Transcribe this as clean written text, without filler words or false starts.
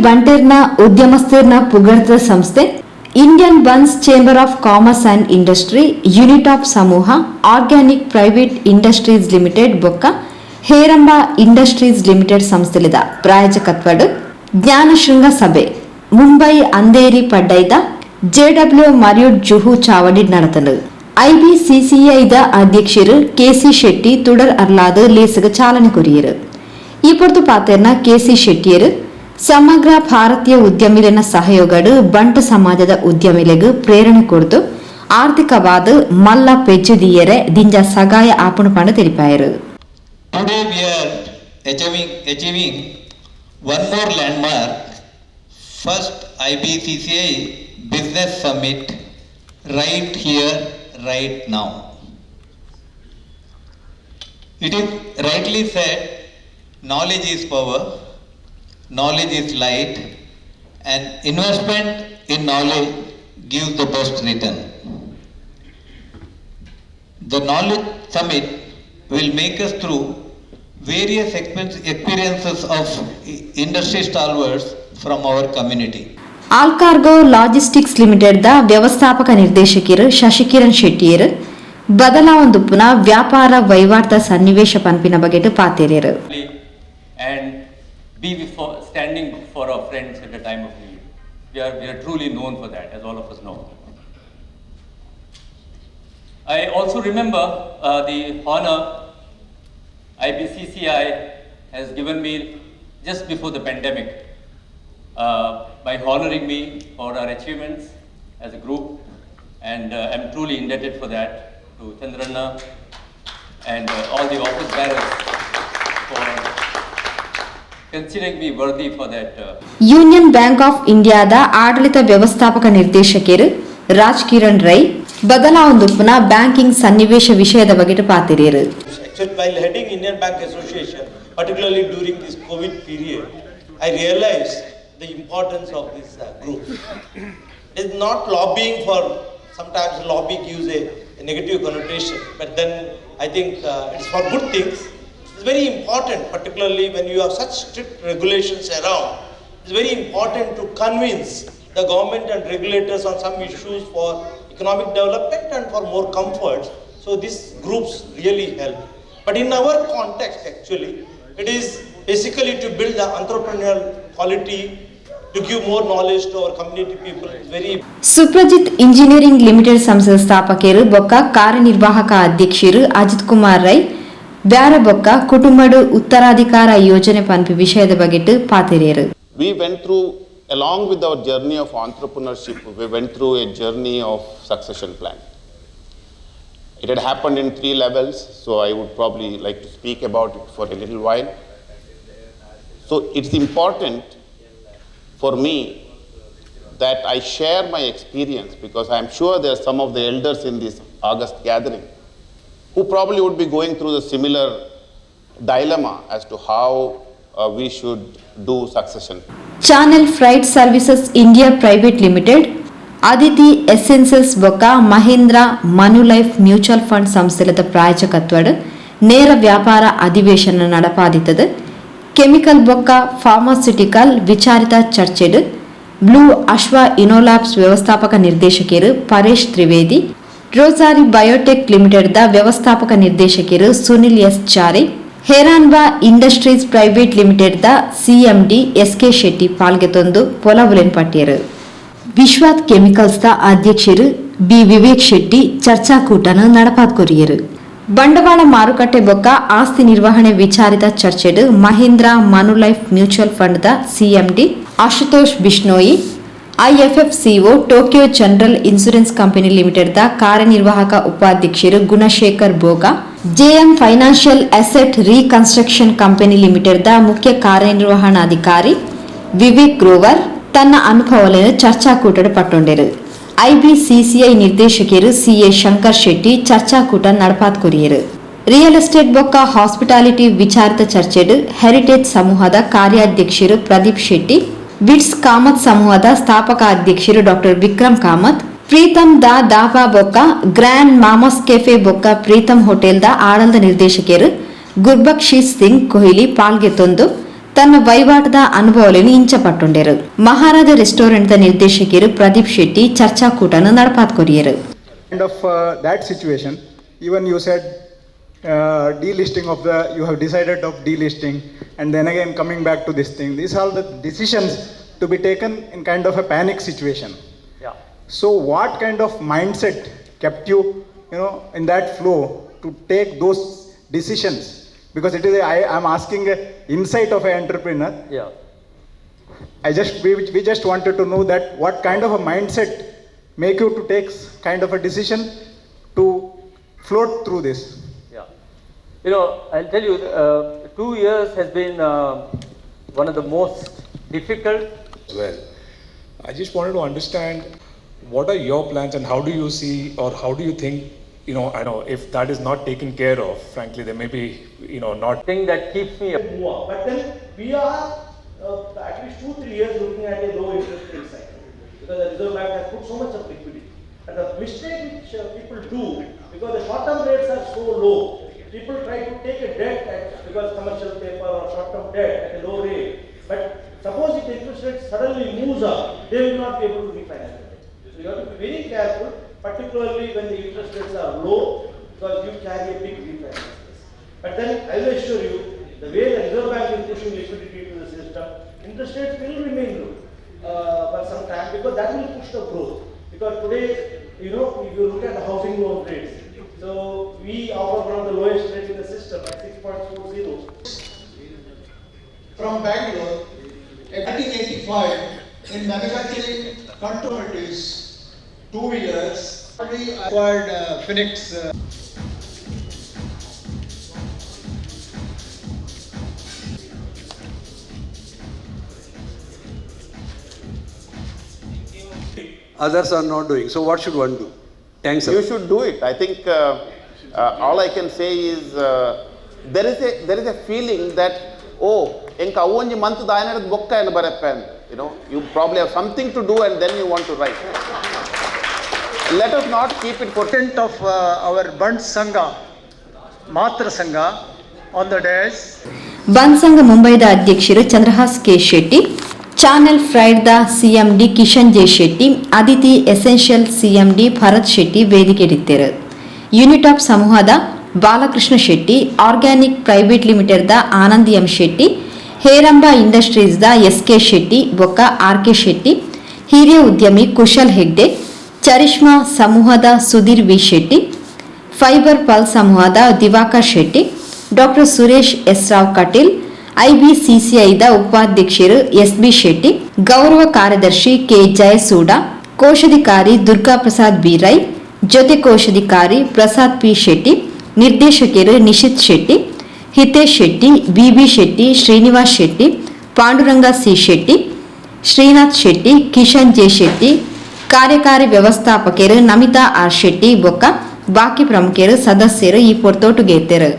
ಬಂಟೇರ್ನ ಉದ್ಯಮಸ್ಥರನ್ನ ಪುಗಡ್ದ ಸಂಸ್ಥೆ Indian buns chamber of commerce and industry unit of ಸಮೂಹ organic private industries limited ಬೊಕ್ಕ Heramba industries limited ಸಂಸ್ಥೆಲಿದ ಪ್ರಾಯೋಜಕತ್ವಡ್ ಜ್ಞಾನಶೃಂಗ ಸಭೆ Mumbai Andheri ಪಡ್ಡೈದ JW ಮರಿಯುಡ್ ಜುಹು ಚಾವಡಿ நடத்தது ಐಬಿಸಿಸಿಐದ ಅಧ್ಯಕ್ಷರು KC Shetty ತುಡರ್ ಅರ್ಲಾದ ಲೇಸಗ ಚಾಲನೆ ಕೊರಿಯರು ಈ ಪೊರ್ತು ಪಾತೆರ್ನ ಕೆಸಿ ಶೆಟ್ಟಿಯರು ಸಮಗ್ರ ಭಾರತೀಯ ಉದ್ಯಮಿಲಿನ ಸಹಯೋಗಡು ಬಂಟ ಸಮಾಜದ ಉದ್ಯಮಿಲೆಗೂ ಪ್ರೇರಣೆ ಕೊಡ್ತು ಆರ್ಥಿಕವಾದ ಮಲ್ಲ ಪೆಜ್ಜುದಿಯರೆ ದಿಂಜ ಸಗಾಯ ಆಪುಣ ಪಂಡ ತಿಳಿಪಾಯರು. Today we are achieving one more landmark, first IBCCI Business Summit right here, right now. It is rightly said, knowledge is power, knowledge is light, and investment in knowledge gives the best return. The Knowledge Summit will make us through various experiences of industry stalwarts from our community. Allcargo logistics limited ದ ವ್ಯವಸ್ಥಾಪಕ ನಿರ್ದೇಶಕರು ಶಶಿಕಿರಣ್ ಶೆಟ್ಟಿಯರು ಬದಲಾವಣೆಪುನ ವ್ಯಾಪಾರ ವಹಿವಾಟ ಸನ್ನಿವೇಶ ಪಂಪಿನ ಬಗೆಟ್ ಪಾತೆರೆರು. And be standing for our friends at a time of need. We are truly known for that, as all of us know. I also remember the honor IBCCI has given me just before the pandemic by honoring me for our achievements as a group, and I'm truly indebted for that to Chandranna and all the office bearers for considering me worthy for that. Union bank of ಇಂಡಿಯಾದ ಆಡಳಿತ ವ್ಯವಸ್ಥಾಪಕ ನಿರ್ದೇಶಕರು Raj Kiran Rai ಬದಲಾವಣೆಪುನ banking ಸನ್ನಿವೇಶ ವಿಷಯದ ಬಗ್ಗೆ ಪಾತಿರಿಯರು. While heading Indian Bank Association, particularly during this COVID period, I realized the importance of this group. It's not lobbying for, sometimes lobby gives a negative connotation, but then I think it's for good things. It's very important, particularly when you have such strict regulations around. It's very important to convince the government and regulators on some issues for economic development and for more comforts. So these groups really help. But in our context, actually, it is basically to build the entrepreneurial quality, to give more knowledge to our community people. It's very Suprajit engineering limited ಸಂಸ್ಥೆಯ ಸ್ಥಾಪಕರು ಬೊಕ್ಕ ಕಾರ್ಯನಿರ್ವಾಹಕ ಅಧ್ಯಕ್ಷರು ಅಜಿತ್ ಕುಮಾರ್ ರೈ ಬ್ಯಾರೆ ಬೊಕ್ಕ ಕುಟುಂಬಡು ಉತ್ತರಾಧಿಕಾರ ಯೋಜನೆ ಪಂಪಿ ವಿಷಯದ ಬಗೆಟ್ ಪಾತೆರೆಯರು. We went through, along with our journey of entrepreneurship, we went through a journey of succession plan. It had happened in 3 levels, so I would probably like to speak about it for a little while. So it's important for me that I share my experience, because I am sure there are some of the elders in this August gathering who probably would be going through the similar dilemma as to how we should do succession. Channel Freight Services India Private Limited Aditi essences ಬೊಕ್ಕ Mahindra Manulife mutual fund ಸಂಸ್ಥೆಲದ ಪ್ರಾಯೋಜಕತ್ವಡ್ ನೇರ ವ್ಯಾಪಾರ ಅಧಿವೇಶನ ನಡಪಾದಿತದ chemical ಬೊಕ್ಕ pharmaceutical ವಿಚಾರಿತ ಚರ್ಚೆಡ್ ಬ್ಲೂ ಅಶ್ವ ಇನೋಲಾಬ್ಸ್ ವ್ಯವಸ್ಥಾಪಕ ನಿರ್ದೇಶಕರು ಪರೇಶ್ ತ್ರಿವೇದಿ ರೋಸಾರಿ ಬಯೋಟೆಕ್ ಲಿಮಿಟೆಡ್ ದ ವ್ಯವಸ್ಥಾಪಕ ನಿರ್ದೇಶಕರು Sunil S Chari Heranba industries private limited ದ ಸಿಎಂಡಿ ಎಸ್ಕೆ ಶೆಟ್ಟಿ ಪಾಲ್ಗೆತೊಂದು ಪೊಲವುಲೆನ್ ಪಟ್ಟಿಯರು. ವಿಶ್ವಾತ್ ಕೆಮಿಕಲ್ಸ್ ದ ಅಧ್ಯಕ್ಷರು ಬಿ ವಿವೇಕ್ ಶೆಟ್ಟಿ ಚರ್ಚಾಕೂಟನ ನಡಪಾತ್ ಕೊರಿಯರು. ಬಂಡವಾಳ ಮಾರುಕಟ್ಟೆ ಬೊಕ್ಕ ಆಸ್ತಿ ನಿರ್ವಹಣೆ ವಿಚಾರಿತ ಚರ್ಚೆಡ್ ಮಹೇಂದ್ರ ಮನುಲೈಫ್ ಮ್ಯೂಚುವಲ್ ಫಂಡ್ ದ CMD Ashutosh Bishnoi IFFCO Tokio general insurance company limited ದ ಕಾರ್ಯನಿರ್ವಾಹಕ ಉಪಾಧ್ಯಕ್ಷರು Gunashekar Boga JM financial asset reconstruction company limited ದ ಮುಖ್ಯ ಕಾರ್ಯನಿರ್ವಹಣಾಧಿಕಾರಿ ವಿವೇಕ್ ಗ್ರೋವರ್ ತನ್ನ ಅನುಭವಗಳನ್ನು ಚರ್ಚಾಕೂಟದ ಪಟ್ಟೊಂಡೆರು. ಐಬಿಸಿಸಿಐ ನಿರ್ದೇಶಕರು ಸಿಎ ಶಂಕರ್ ಶೆಟ್ಟಿ ಚರ್ಚಾಕೂಟ ನಡಪಾತ್ ಕೊರಿಯರು. ರಿಯಲ್ ಎಸ್ಟೇಟ್ ಬೊಕ್ಕ ಹಾಸ್ಪಿಟಾಲಿಟಿ ವಿಚಾರಿತ ಚರ್ಚೆಡ್ ಹೆರಿಟೇಜ್ ಸಮೂಹದ ಕಾರ್ಯಾಧ್ಯಕ್ಷರು ಪ್ರದೀಪ್ ಶೆಟ್ಟಿ ವಿಟ್ಸ್ ಕಾಮತ್ ಸಮೂಹದ ಸ್ಥಾಪಕ ಅಧ್ಯಕ್ಷರು ಡಾಕ್ಟರ್ ವಿಕ್ರಮ್ ಕಾಮತ್ ಪ್ರೀತಮ್ ದ ದಾಬಾ ಬೊಕ್ಕ ಗ್ರ್ಯಾಂಡ್ ಮಾಮಸ್ ಕೆಫೆ ಬೊಕ್ಕ ಪ್ರೀತಮ್ ಹೋಟೆಲ್ ದ ಆಡಳಿತ ನಿರ್ದೇಶಕರು ಗುರ್ಬಕ್ಷೀತ್ ಸಿಂಗ್ ಕೊಹ್ಲಿ ಪಾಲ್ಗೆತೊಂದು ತನ್ನ ವಹಿವಾಟದ ಅನುಭವಗಳನ್ನು ಇಂಚಪಟ್ಟುಂಡರು. ಮಹಾರಾಜ ರೆಸ್ಟೋರೆಂಟ್ ನಿರ್ದೇಶಕರು Pradeep Shetty ಚರ್ಚಾಕೂಟನ ನಡಪಾತ್ಕೊರಿಯರು. Kind of that situation, even you said delisting of the, you have decided of delisting, and then again coming back to this thing. These are the decisions to be taken in kind of a panic situation. Yeah. So what kind of mindset kept you, in that flow to take those decisions? Because it is, I'm asking a insight of an entrepreneur. Yeah. We just wanted to know that what kind of a mindset make you to take kind of a decision to float through this. Yeah. I'll tell you, 2 years has been one of the most difficult. Well, I just wanted to understand what are your plans and how do you see or how do you think, I know if that is not taken care of, frankly, there may be, not. Thing that keeps me up. But then we are at least 2-3 years looking at a low interest rate cycle because the Reserve Bank has put so much of liquidity. And the mistake which people do, because the short-term rates are so low, people try to take a debt because commercial paper or short-term debt at a low rate. But suppose if the interest rate suddenly moves up, they will not be able to refinance it. So you have to be very careful, particularly when the interest rates are low, because you carry a big refinance risk. But then I will assure you, the way the Reserve Bank is pushing liquidity to the system, interest rates will remain low for some time because that will push the growth. Because today, if you look at the housing loan rates, so we offer one of the lowest rates in the system at 6.40. From Bangalore, in 1985, in manufacturing controversies, two-wheelers, we acquired Phoenix. Others are not doing. So what should one do? Thanks. You should do it. I think all I can say is there is a feeling that enka avonji month dayanad bokka en bareppen. You probably have something to do and then you want to write. Let us not keep it for President of our Band Sangha, Matra Sangha, on the days. ಬಂದ್ ಸಂಘ ಮುಂಬೈದ ಅಧ್ಯಕ್ಷರು Chandrahas K Shetty, channel ಫ್ರೈಡ್ದ CMD Kishan J Shetty, Aditi essential CMD Bharat Shetty ವೇದಿಕೆಯಿಟ್ಟಿದ್ದರು. Unit of ಸಮೂಹದ Balakrishna Shetty, organic private ಲಿಮಿಟೆಡ್ದ Anandi M Shetty, Heramba ಇಂಡಸ್ಟ್ರೀಸ್ದ S K. Shetty ಬೊಕ್ಕ R K. Shetty, ಹಿರಿಯ ಉದ್ಯಮಿ ಕುಶಲ್ ಹೆಗ್ಡೆ, ಚರಿಷ್ಮಾ ಸಮೂಹದ ಸುಧೀರ್ ವಿ ಶೆಟ್ಟಿ, ಫೈಬರ್ ಪಲ್ ಸಮೂಹದ ದಿವಾಕರ್ ಶೆಟ್ಟಿ, ಡಾಕ್ಟರ್ ಸುರೇಶ್ ಎಸ್ ರಾವ್ ಕಟೀಲ್, ಐಬಿಸಿಸಿಐದ ಉಪಾಧ್ಯಕ್ಷರು ಎಸ್.ಬಿ. ಶೆಟ್ಟಿ, ಗೌರವ ಕಾರ್ಯದರ್ಶಿ ಕೆ. ಜಯಸೂಡ, ಕೋಶಾಧಿಕಾರಿ ದುರ್ಗಾ ಪ್ರಸಾದ್ ಬಿ ರೈ, ಜೊತೆ ಕೋಶಾಧಿಕಾರಿ ಪ್ರಸಾದ್ ಪಿ ಶೆಟ್ಟಿ, ನಿರ್ದೇಶಕರು Nishit Shetty, Hitesh Shetty, B Shetty, Srinivas Shetty, Panduranga C Shetty, Srinath Shetty, Kishan J Shetty, ಕಾರ್ಯಕಾರಿ ವ್ಯವಸ್ಥಾಪಕರು ನಮಿತಾ ಆರ್ ಶೆಟ್ಟಿ ಬೊಕ್ಕ ಬಾಕಿ ಪ್ರಮುಖರು ಸದಸ್ಯರು ಈ ಪೊರ್ತೋಟುಗೆ ಇದ್ದರು.